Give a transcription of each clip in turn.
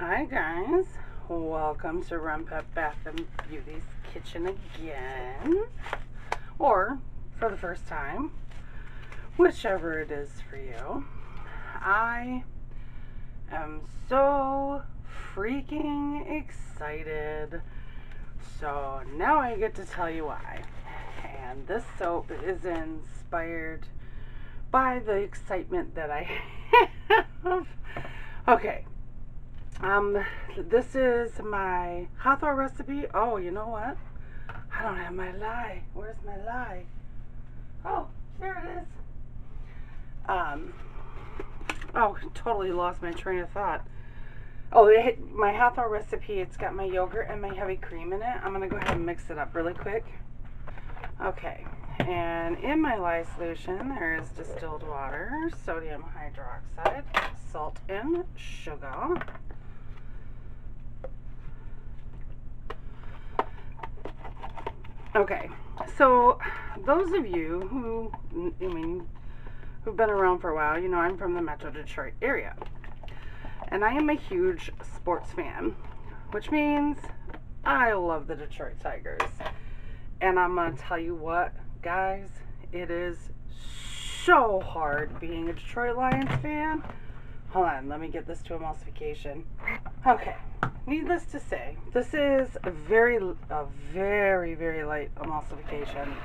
Hi guys, welcome to Renpet Bath Beauty's kitchen again, or for the first time, whichever it is for you. I am so freaking excited, so now I get to tell you why. And this soap is inspired by the excitement that I have. Okay. This is my Hawthorne recipe. Oh, you know what? I don't have my lye. Where's my lye? Oh, there it is. Oh, totally lost my train of thought. Oh, my Hawthorne recipe, it's got my yogurt and my heavy cream in it. I'm going to go ahead and mix it up really quick. Okay, and in my lye solution, there is distilled water, sodium hydroxide, salt, and sugar. Okay, so those of you who've been around for a while, you know I'm from the Metro Detroit area. And I am a huge sports fan, which means I love the Detroit Tigers. And I'm going to tell you what, guys, it is so hard being a Detroit Lions fan. Hold on, let me get this to emulsification. Okay, needless to say, this is a very light emulsification.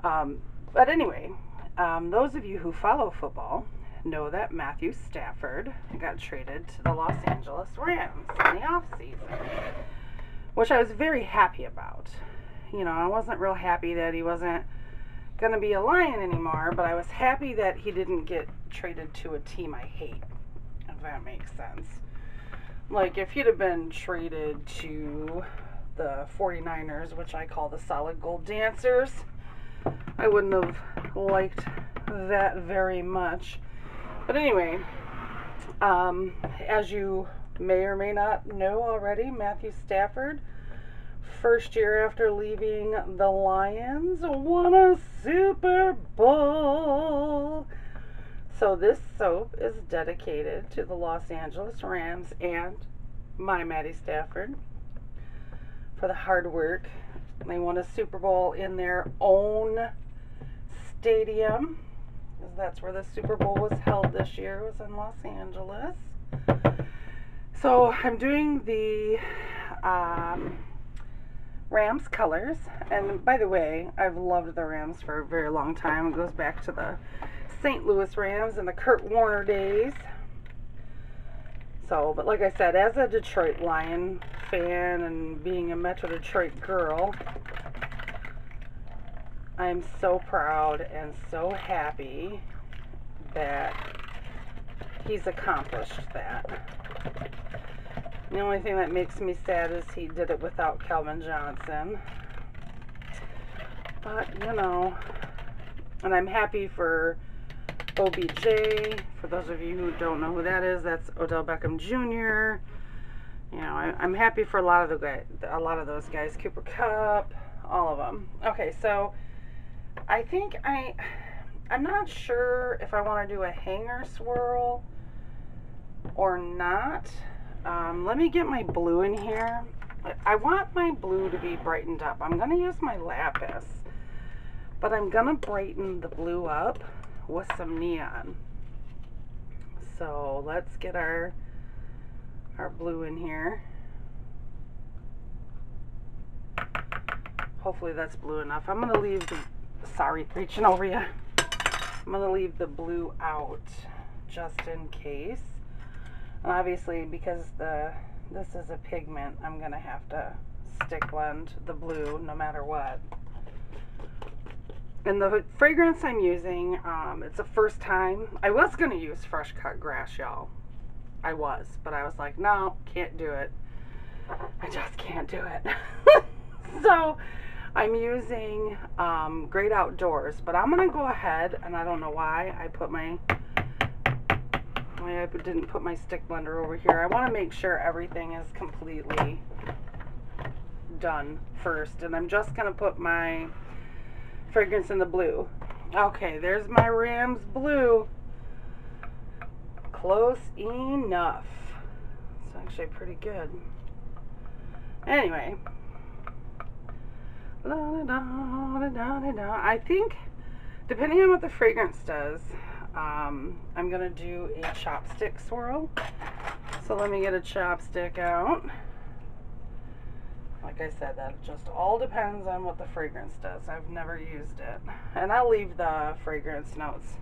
But anyway, those of you who follow football know that Matthew Stafford got traded to the Los Angeles Rams in the offseason, which I was very happy about. You know, I wasn't real happy that he wasn't going to be a Lion anymore, but I was happy that he didn't get traded to a team I hate, if that makes sense. Like, if he'd have been traded to the 49ers, which I call the solid gold dancers, I wouldn't have liked that very much. But anyway, as you may or may not know already, Matthew Stafford, first year after leaving the Lions, won a Super Bowl. So this soap is dedicated to the Los Angeles Rams and my Matty Stafford for the hard work. They won a Super Bowl in their own stadium, because that's where the Super Bowl was held this year. It was in Los Angeles. So I'm doing the Rams colors, and by the way, I've loved the Rams for a very long time. It goes back to the St. Louis Rams and the Kurt Warner days. So, but like I said, as a Detroit Lion fan and being a Metro Detroit girl, I'm so proud and so happy that he's accomplished that. The only thing that makes me sad is he did it without Calvin Johnson. But, you know, and I'm happy for OBJ. For those of you who don't know who that is, that's Odell Beckham Jr. You know, I'm happy for a lot of those guys. Cooper Kupp, all of them. Okay, so I think I'm not sure if I want to do a hanger swirl or not. Let me get my blue in here. I want my blue to be brightened up. I'm going to use my lapis, but I'm going to brighten the blue up with some neon. So let's get our blue in here. Hopefully that's blue enough. I'm going to leave the, sorry, reaching over you. I'm going to leave the blue out just in case. And obviously, because this is a pigment, I'm going to have to stick blend the blue no matter what. And the fragrance I'm using, it's the first time. I was going to use fresh cut grass, y'all. I was, but I was like, no, can't do it. I just can't do it. So I'm using Great Outdoors, but I'm going to go ahead, and I don't know why I didn't put my stick blender over here. I want to make sure everything is completely done first, and I'm just going to put my fragrance in the blue. Okay, there's my Rams blue. Close enough. So I actually pretty good. Anyway. I think, depending on what the fragrance does, I'm going to do a chopstick swirl. So let me get a chopstick out. Like I said, that just all depends on what the fragrance does. I've never used it. And I'll leave the fragrance notes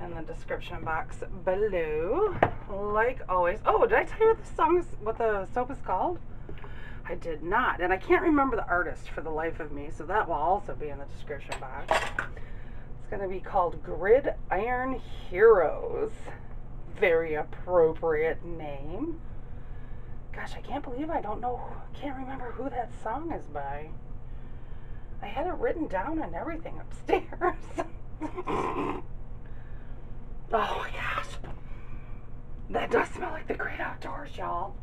in the description box below, like always. Oh, did I tell you what the soap is called? I did not, and I can't remember the artist for the life of me, so that will also be in the description box. It's going to be called Gridiron Heroes. Very appropriate name. Gosh, I can't believe I can't remember who that song is by. I had it written down and everything upstairs. Oh my gosh. That does smell like the great outdoors, y'all.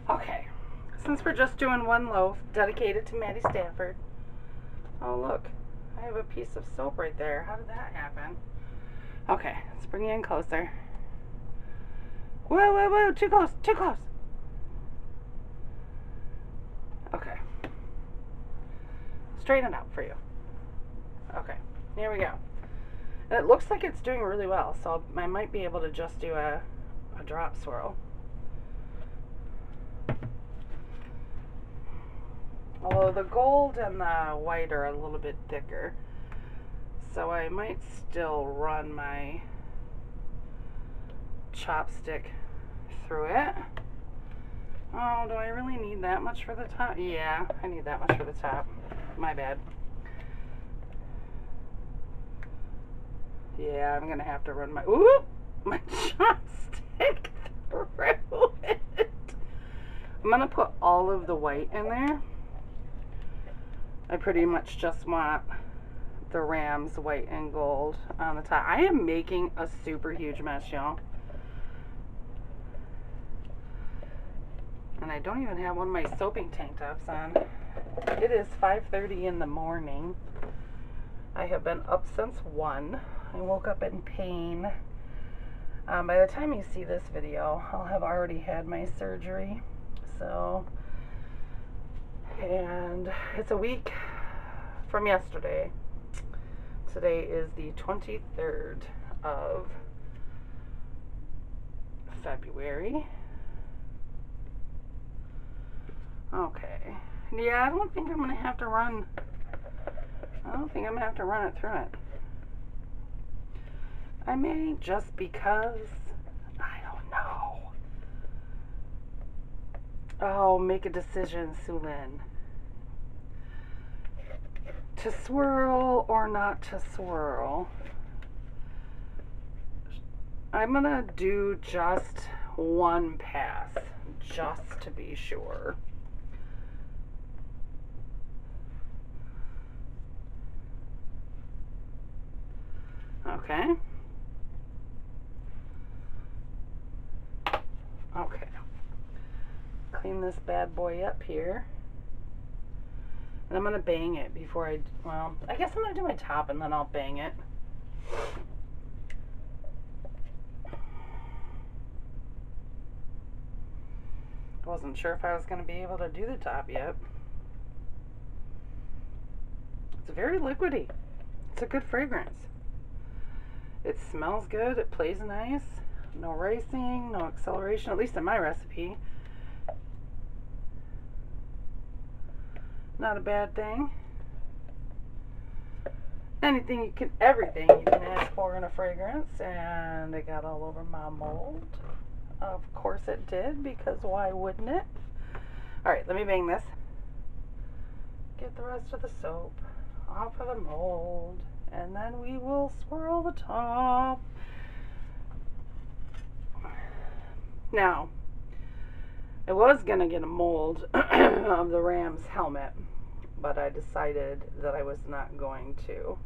Okay. Since we're just doing one loaf dedicated to Matty Stafford. Oh, look. I have a piece of soap right there. How did that happen? Okay. Let's bring you in closer. Whoa, whoa, whoa. Too close. Too close. Okay. Straighten it out for you. Okay. Here we go. And it looks like it's doing really well, so I might be able to just do a drop swirl. Although the gold and the white are a little bit thicker, so I might still run my chopstick through it. Oh, do I really need that much for the top? Yeah, I need that much for the top. My bad. Yeah, I'm gonna have to run my chopstick through it. I'm gonna put all of the white in there. I pretty much just want the Rams white and gold on the top. I am making a super huge mess, y'all. And I don't even have one of my soaping tank tops on. It is 5:30 in the morning. I have been up since 1. I woke up in pain. By the time you see this video, I'll have already had my surgery. So, and it's a week from yesterday. Today is the 23rd of February. Okay. Yeah, I don't think I'm going to have to run. I don't think I'm going to have to run it through it. I may, just because. I don't know. Oh, make a decision, Sulin. To swirl or not to swirl. I'm going to do just one pass, just to be sure. Okay. Okay. Clean this bad boy up here. And I'm going to bang it before well, I guess I'm going to do my top and then I'll bang it. I wasn't sure if I was going to be able to do the top yet. It's very liquidy. It's a good fragrance. It smells good. It plays nice. No racing, no acceleration, at least in my recipe. Not a bad thing. Everything you can ask for in a fragrance, and it got all over my mold. Of course it did, because why wouldn't it? Alright, let me bang this. Get the rest of the soap off of the mold, and then we will swirl the top. Now, I was going to get a mold of the Rams helmet, but I decided that I was not going to.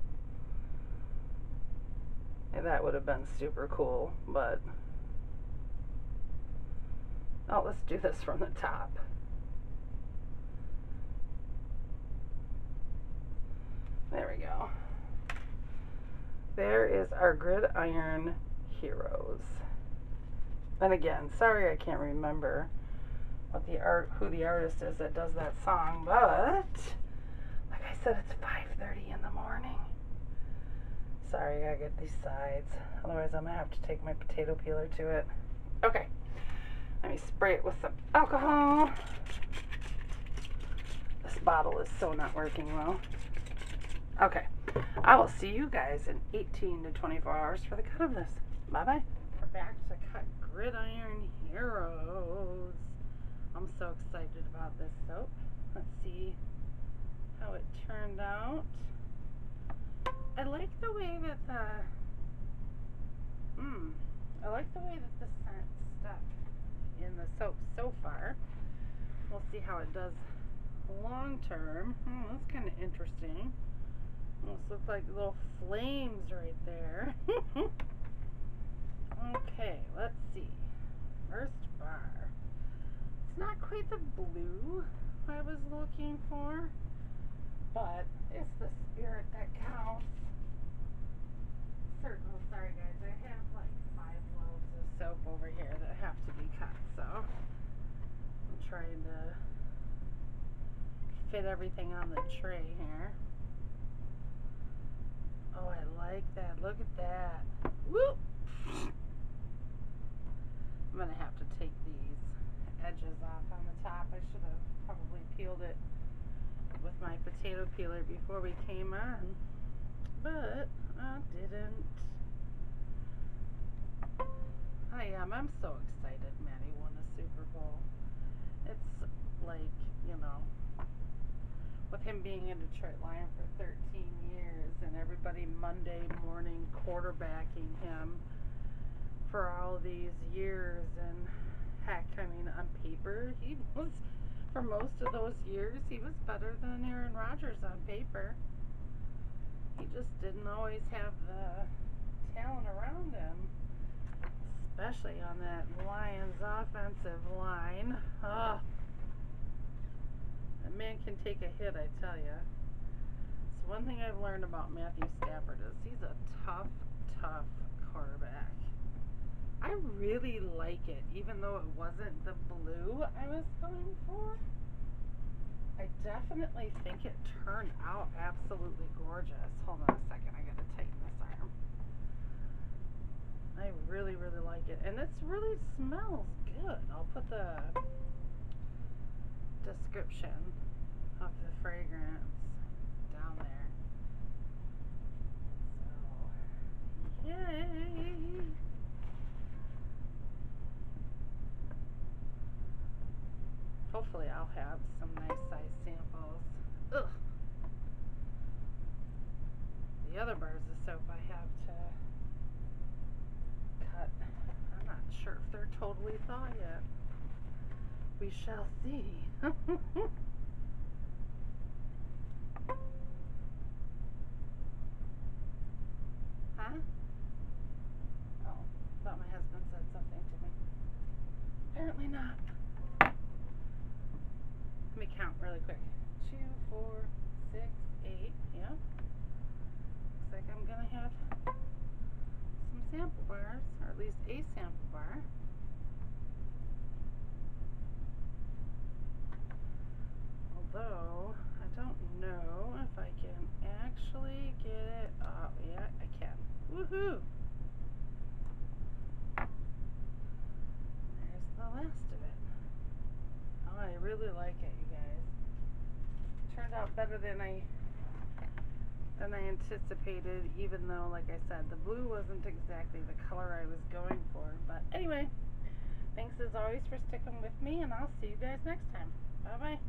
And that would have been super cool, but oh, let's do this from the top. There we go. There is our Gridiron Heroes. And again, sorry I can't remember who the artist is that does that song, but like I said, it's 5:30 in the morning. Sorry, I gotta get these sides. Otherwise, I'm gonna have to take my potato peeler to it. Okay, let me spray it with some alcohol. This bottle is so not working well. Okay, I will see you guys in 18 to 24 hours for the cut of this. Bye-bye. We're back to cut Gridiron Heroes. I'm so excited about this soap. Let's see how it turned out. I like the way that the scent stuck in the soap so far. We'll see how it does long term. That's kind of interesting. Almost looks like little flames right there. Okay, let's see. First bar. It's not quite the blue I was looking for, but it's the spirit that counts. Sorry guys, I have like 5 loaves of soap over here that have to be cut, so I'm trying to fit everything on the tray here. Oh, I like that. Look at that. Whoop! I'm gonna have to take these edges off on the top. I should have probably peeled it with my potato peeler before we came on, but I didn't. I'm so excited Matty won a Super Bowl. It's like, you know, with him being a Detroit Lion for 13 years and everybody Monday morning quarterbacking him for all these years, and heck, I mean, on paper, he was, for most of those years, he was better than Aaron Rodgers on paper. He just didn't always have the talent around him, especially on that Lions offensive line. Oh, that man can take a hit, I tell you. So one thing I've learned about Matthew Stafford is he's a tough quarterback. I really like it, even though it wasn't the blue I was going for. I definitely think it turned out absolutely gorgeous. Hold on a second, I gotta tighten this arm. I really like it, and it really smells good. I'll put the description of the fragrance down there. So, yay! Hopefully I'll have some nice size samples. Ugh. The other bars of soap I have to cut, I'm not sure if they're totally thaw yet. We shall see. Huh? Oh, thought my husband said something to me. Apparently not. Let me count really quick. 2, 4, 6, 8. Yeah. Looks like I'm gonna have some sample bars, or at least a sample bar. Although I don't know if I can actually get it. Oh, yeah, I can. Woohoo! There's the last of it. Oh, I really like it, you guys. Turned out better than I anticipated, even though, like I said, the blue wasn't exactly the color I was going for. But anyway, thanks as always for sticking with me, and I'll see you guys next time. Bye-bye.